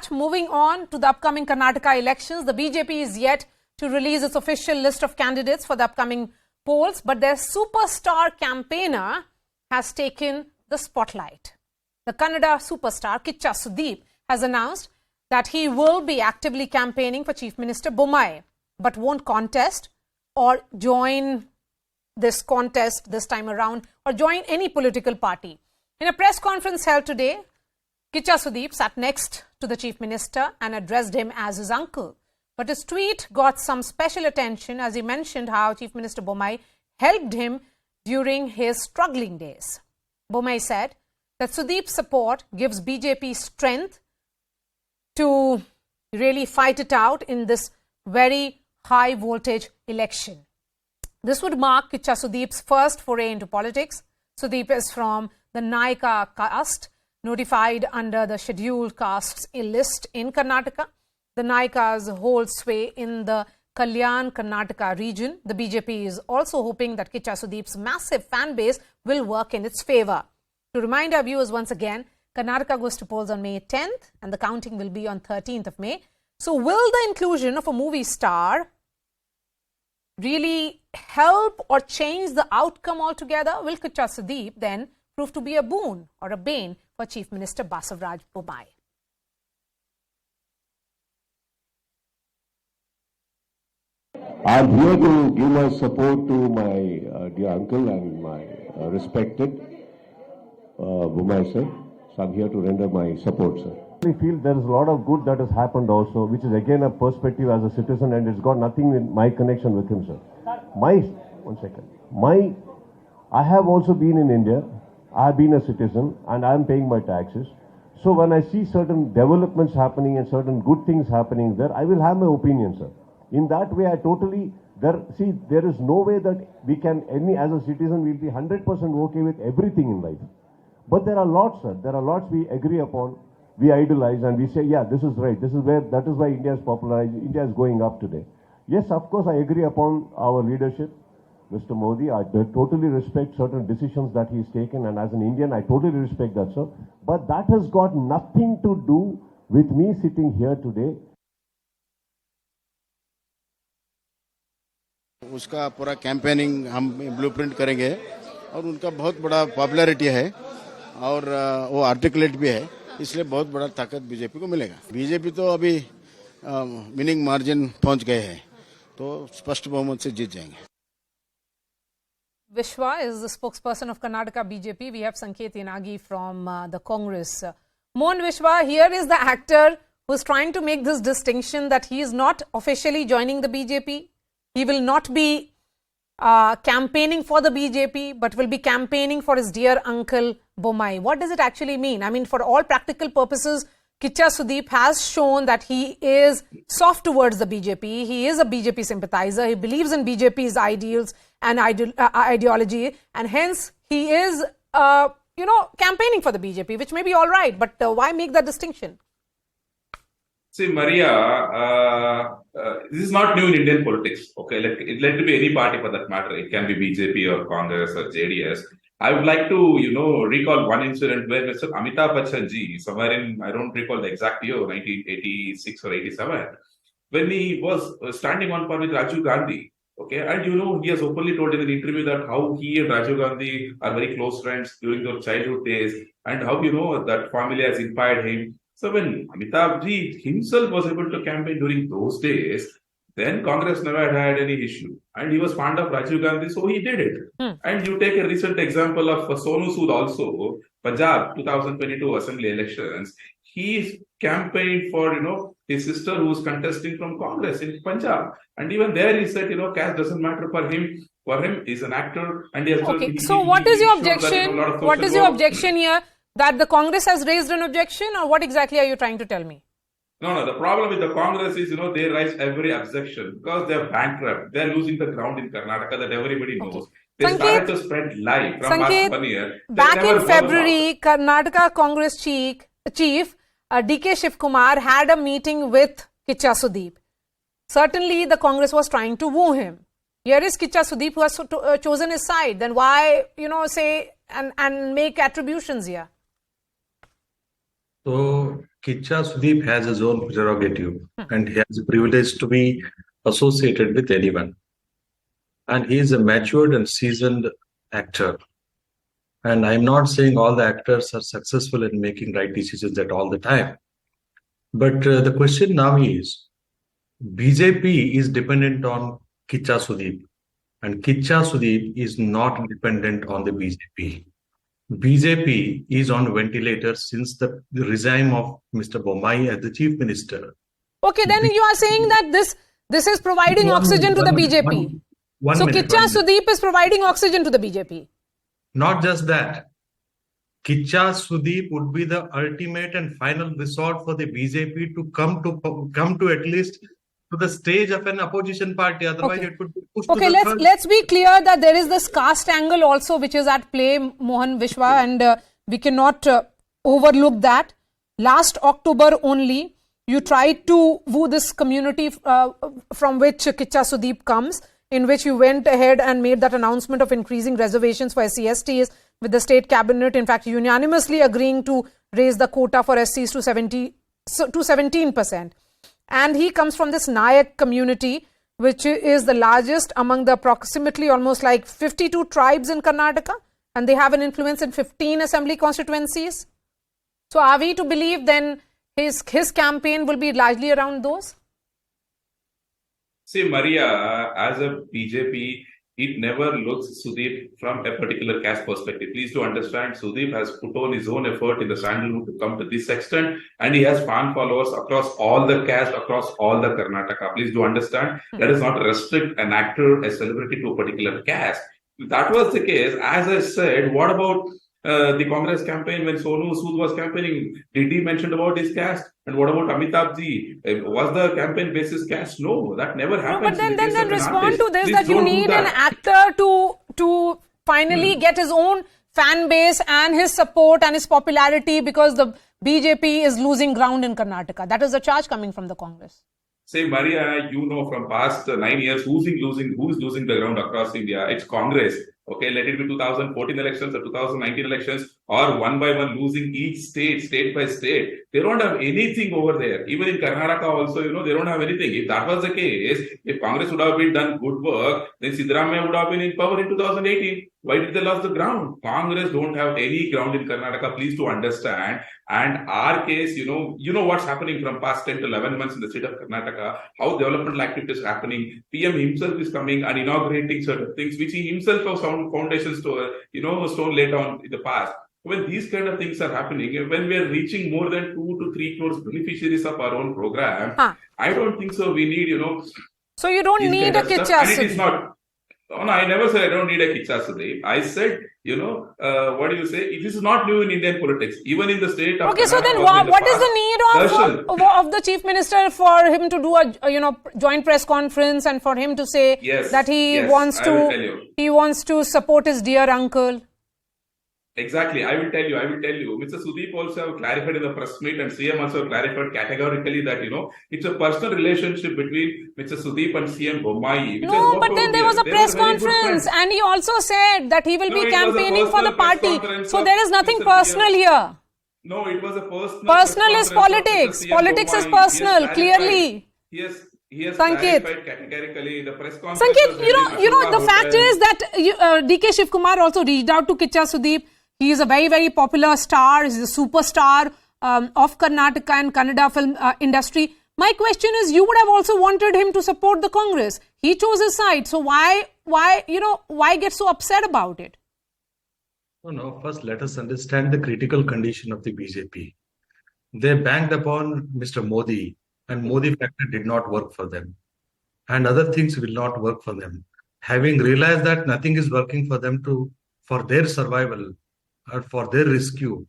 much. Moving on to the upcoming Karnataka elections, the BJP is yet to release its official list of candidates for the upcoming polls, but their superstar campaigner has taken the spotlight. The Kannada superstar Kichcha Sudeep has announced that he will be actively campaigning for Chief Minister Bommai, but won't contest or join this contest this time around or join any political party. In a press conference held today, Kichcha Sudeep sat next to the Chief Minister and addressed him as his uncle. But his tweet got some special attention as he mentioned how Chief Minister Bommai helped him during his struggling days. Bommai said that Sudeep's support gives BJP strength to really fight it out in this very high voltage election. This would mark Kichcha Sudeep's first foray into politics. Sudeep is from the Naika caste, notified under the scheduled castes list in Karnataka. The Naikas hold sway in the Kalyan Karnataka region. The BJP is also hoping that Kichcha Sudeep's massive fan base will work in its favour. To remind our viewers once again, Karnataka goes to polls on May 10th and the counting will be on 13th of May. So will the inclusion of a movie star really help or change the outcome altogether? Will Kichcha Sudeep then prove to be a boon or a bane for Chief Minister Basavaraj Bommai? I'm here to give my support to my dear uncle and my respected Bommai sir. So I'm here to render my support, sir. I feel there is a lot of good that has happened also, which is again a perspective as a citizen, and it's got nothing with my connection with him, sir. I have also been in India. I have been a citizen and I am paying my taxes. So when I see certain developments happening and certain good things happening there, I will have my opinion, sir. In that way, there is no way that we can, as a citizen, we'll be 100% okay with everything in life. But there are lots, sir. There are lots we agree upon, we idolize, and we say, yeah, this is right. That is why India is popularized. India is going up today. Yes, of course, I agree upon our leadership, Mr. Modi. I totally respect certain decisions that he's taken, and as an Indian, I totally respect that, sir. But that has got nothing to do with me sitting here today. उसका पूरा campaigning हम blueprint करेंगे और उनका बहुत बड़ा popularity है और वो आर्टिकुलेट भी है, इसलिए बहुत बड़ा ताकत बीजेपी को मिलेगा. बीजेपी तो अभी विनिंग मार्जिन पहुंच गए हैं, तो स्पष्ट बहुमत से जीत जाएंगे. Vishwa is the spokesperson of Karnataka BJP. We have Sanket Yanagi from the Congress. Mohan Vishwa, here is the actor who is trying to make this distinction that he is not officially joining the BJP. He will not be campaigning for the BJP, but will be campaigning for his dear uncle Bommai. What does it actually mean? I mean, for all practical purposes, Kichcha Sudeep has shown that he is soft towards the BJP. He is a BJP sympathizer. He believes in BJP's ideals and ideology, and hence he is, campaigning for the BJP, which may be all right. But why make that distinction? See, Maria, this is not new in Indian politics. Okay, let it be any party for that matter. It can be BJP or Congress or JDS. I would like to, recall one incident where Mr. Amitabh Bachchan ji, somewhere in, I don't recall the exact year, 1986 or 87, when he was standing on par with Rajiv Gandhi. Okay, and he has openly told in an interview that how he and Rajiv Gandhi are very close friends during their childhood days, and how that family has inspired him. So when Amitabh ji himself was able to campaign during those days, then Congress never had any issue. And he was fond of Rajiv Gandhi, so he did it. And you take a recent example of Sonu Sood also, Punjab 2022 Assembly elections. He campaigned for, his sister who was contesting from Congress in Punjab. And even there he said, caste doesn't matter for him. For him, he's an actor. And he has okay, so what is your objection? What is your objection here? That the Congress has raised an objection, or what exactly are you trying to tell me? No. The problem with the Congress is, they raise every objection because they're bankrupt. They're losing the ground in Karnataka that everybody knows. Okay. They started to spread lie from last 1 year. Back in February, Karnataka Congress Chief D.K. Shivkumar had a meeting with Kichcha Sudeep. Certainly, the Congress was trying to woo him. Here is Kichcha Sudeep who has chosen his side. Then why, say and make attributions here? तो Kichcha Sudeep has his own prerogative and he has a privilege to be associated with anyone. And he is a matured and seasoned actor. And I'm not saying all the actors are successful in making right decisions at all the time. But the question now is, BJP is dependent on Kichcha Sudeep. And Kichcha Sudeep is not dependent on the BJP. BJP is on ventilator since the regime of Mr. Bommai as the Chief Minister. Okay, then you are saying that this is providing oxygen to the BJP. So Kichcha Sudeep is providing oxygen to the BJP. Not just that. Kichcha Sudeep would be the ultimate and final resort for the BJP to come to at least to the stage of an opposition party. Otherwise, it could be pushed to the third. Let's be clear that there is this caste angle also which is at play, Mohan Vishwa, and we cannot overlook that. Last October only, you tried to woo this community from which Kichcha Sudeep comes, in which you went ahead and made that announcement of increasing reservations for SC/STs with the state cabinet, in fact, unanimously agreeing to raise the quota for SCs to 17%. And he comes from this Nayak community, which is the largest among the approximately almost like 52 tribes in Karnataka, and they have an influence in 15 assembly constituencies. So are we to believe then his campaign will be largely around those? See, Maria, as a BJP, it never looks Sudeep from a particular caste perspective. Please do understand, Sudeep has put on his own effort in the sandalwood to come to this extent, and he has fan followers across all the caste, across all the Karnataka. Please do understand, that is not restrict an actor, a celebrity to a particular caste. If that was the case, as I said, what about the Congress campaign when Sonu Sood was campaigning? Did he mention about his caste? And what about Amitabh Ji? Was the campaign basis caste? No, that never happened. No, but then respond to this, that you need an actor to finally get his own fan base and his support and his popularity, because the BJP is losing ground in Karnataka. That is the charge coming from the Congress. Say, Maria, you know from past 9 years who's losing the ground across India. It's Congress. Okay, let it be 2014 elections or 2019 elections, or one by one losing each state by state. They don't have anything over there. Even in Karnataka also, they don't have anything. If that was the case, if Congress would have been done good work, then Siddaramaiah would have been in power in 2018. Why did they lose the ground? Congress don't have any ground in Karnataka. Please to understand. And our case, you know what's happening from past 10 to 11 months in the state of Karnataka, how developmental activities are happening. PM himself is coming and inaugurating certain things, which he himself has found foundations to, stone laid down in the past. When these kind of things are happening, when we are reaching more than 2 to 3 crores beneficiaries of our own program, I don't think so. We need, So you don't need a Kichcha Sudeep. And it is not. No, I never said I don't need a Kichcha Sudeep. I said, what do you say? This is not new in Indian politics. Even in the state of Okay, so then what is the need of the Chief Minister for him to do a joint press conference and for him to say that he wants to support his dear uncle? Exactly. I will tell you. Mr. Sudeep also have clarified in the press meet, and CM also clarified categorically that, it's a personal relationship between Mr. Sudeep and CM Bommai. No, but then there was a press conference and he also said that he will be campaigning for the party. So there is nothing personal here. No, it was a personal. Personal is politics. Politics is personal, clearly. He has Sanket. clarified categorically in the press conference. Sanket, the fact is that DK Shiv Kumar also reached out to Kichcha Sudeep. He is a very, very popular star. He's a superstar of Karnataka and Kannada film industry. My question is, you would have also wanted him to support the Congress. He chose his side. So why get so upset about it? No. First, let us understand the critical condition of the BJP. They banked upon Mr. Modi, and Modi factor did not work for them. And other things will not work for them. Having realized that nothing is working for them for their survival, or for their rescue,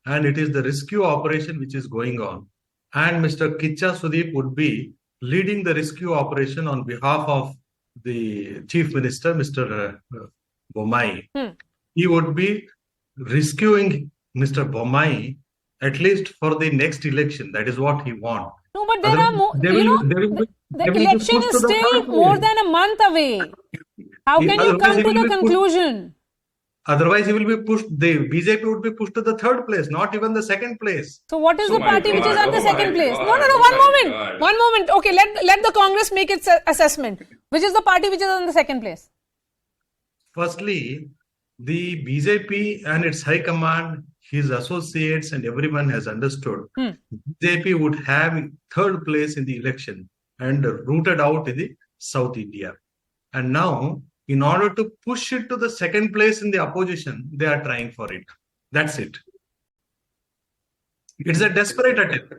and it is the rescue operation which is going on, and Mr. Kichcha Sudeep would be leading the rescue operation on behalf of the Chief Minister, Mr. Bommai. He would be rescuing Mr. Bommai at least for the next election. That is what he wants. No, but there are more. The election is still more than a month away. How can you come to the conclusion? Otherwise, he will be pushed. The BJP would be pushed to the third place, not even the second place. So what is Oh the my party which is God, at the oh second my place? God, No, oh my one God. moment. Okay, let the Congress make its assessment. Which is the party which is in the second place? Firstly, the BJP and its high command, his associates, and everyone has understood BJP would have third place in the election and rooted out in the South India. And now, in order to push it to the second place in the opposition, they are trying for it. That's it. It's a desperate attempt.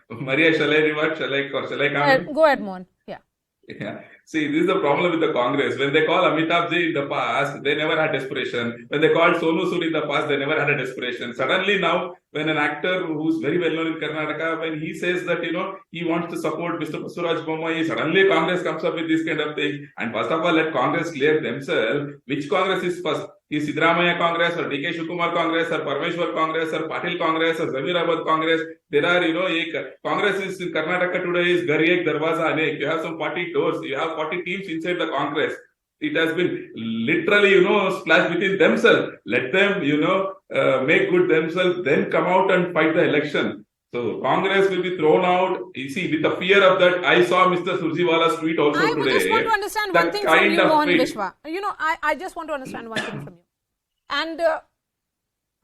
Maria, shall I remark? Shall I comment? Go ahead, Mohan. Yeah. Yeah. See, this is the problem with the Congress. When they call Amitabh Ji in the past, they never had desperation. When they called Sonu Sood in the past, they never had a desperation. Suddenly now, when an actor who's very well known in Karnataka, when he says that, he wants to support Mr. Basavaraj Bommai, suddenly Congress comes up with this kind of thing. And first of all, let Congress clear themselves. Which Congress is first? Is Siddaramaiah Congress or DK Shivakumar Congress or Parmeshwar Congress or Patil Congress or Zamir Ahmad Congress? There are, Congress is in Karnataka today is Ghar Ek Darwaza Anek. You have some 40 doors. You have 40 teams inside the Congress. It has been literally, splashed within themselves. Let them, make good themselves, then come out and fight the election. So Congress will be thrown out. You see, with the fear of that, I saw Mr. Surjewala's tweet also I today. just want to understand one thing from you, Mohan Vishwa. I just want to understand one thing from you. And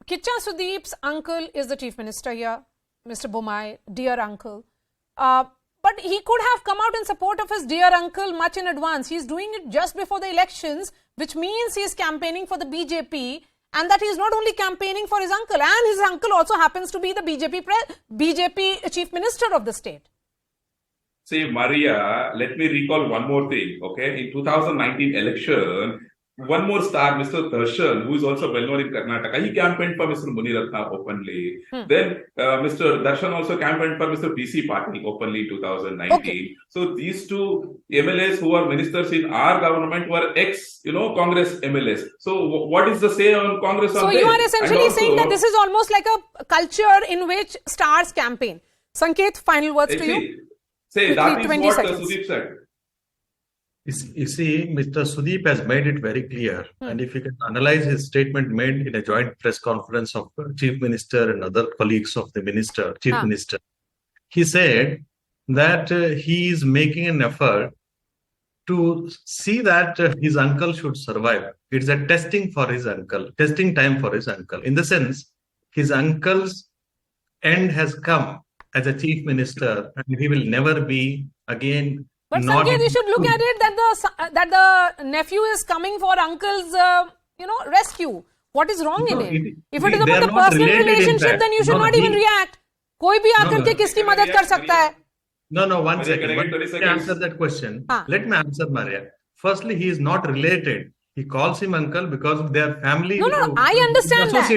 Kichcha Sudeep's uncle is the Chief Minister here, Mr. Bommai, dear uncle. But he could have come out in support of his dear uncle much in advance. He's doing it just before the elections, which means he's campaigning for the BJP. And that he's not only campaigning for his uncle, and his uncle also happens to be the BJP Chief Minister of the state. See, Maria, let me recall one more thing, okay? In 2019 election, one more star, Mr. Darshan, who is also well known in Karnataka, he campaigned for Mr. Muniratna openly. Then Mr. Darshan also campaigned for Mr. BC Patil openly in 2019. Okay. So these two MLAs who are ministers in our government were Congress MLAs. So what is the say on Congress on So this? you are essentially Also, saying that this is almost like a culture in which stars campaign. Sanket, final words to you. Say, that is 20 what seconds. Sudeep said. You see, Mr. Sudeep has made it very clear. And if you can analyze his statement made in a joint press conference of Chief Minister and other colleagues of the Chief Minister, he said that he is making an effort to see that his uncle should survive. It's a testing time for his uncle. In the sense, his uncle's end has come as a Chief Minister and he will never be again. But Sanket, you should look at it that the nephew is coming for uncle's, rescue. What is wrong in it? If it is about a personal relationship, then you should not even react. कोई भी आकर के किसकी मदद कर सकता है? No, one second. Let me answer that question. Let me answer, Maria. Firstly, he is not related. He calls him uncle because they are family. No, I understand that.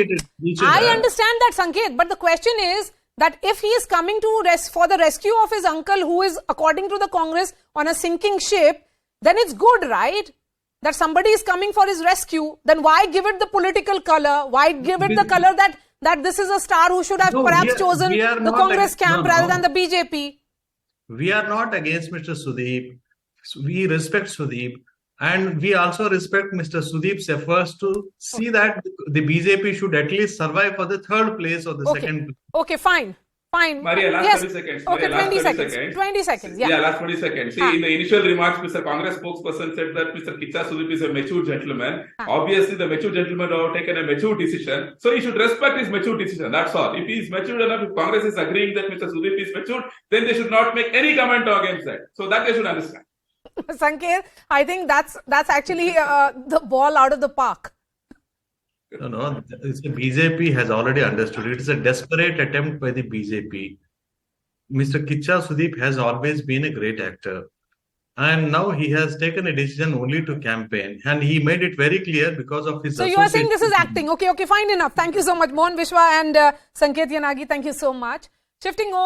I understand that, Sanket. But the question is that if he is coming for the rescue of his uncle, who is, according to the Congress, on a sinking ship, then it's good, right? That somebody is coming for his rescue. Then why give it the political color? Why give it the color that this is a star who should have perhaps chosen the Congress camp rather than the BJP? We are not against Mr. Sudeep. We respect Sudeep. And we also respect Mr. Sudeep's efforts to see that the BJP should at least survive for the third place or the second place. Okay, fine. Maria, last 30 seconds. Okay, Maria, 20 seconds. 20 seconds, yeah. Last 20 seconds. See, in the initial remarks, Mr. Congress spokesperson said that Mr. Kichcha Sudeep is a mature gentleman. Obviously, the mature gentleman have taken a mature decision. So he should respect his mature decision. That's all. If he is mature enough, if Congress is agreeing that Mr. Sudeep is mature, then they should not make any comment against that. So that they should understand. Sanket, I think that's actually the ball out of the park. No, the BJP has already understood. It is a desperate attempt by the BJP. Mr. Kichcha Sudeep has always been a great actor. And now he has taken a decision only to campaign. And he made it very clear because of his So you are saying this is acting. Okay, fine enough. Thank you so much. Mohan Vishwa and Sanket Yanagi, thank you so much. Shifting on.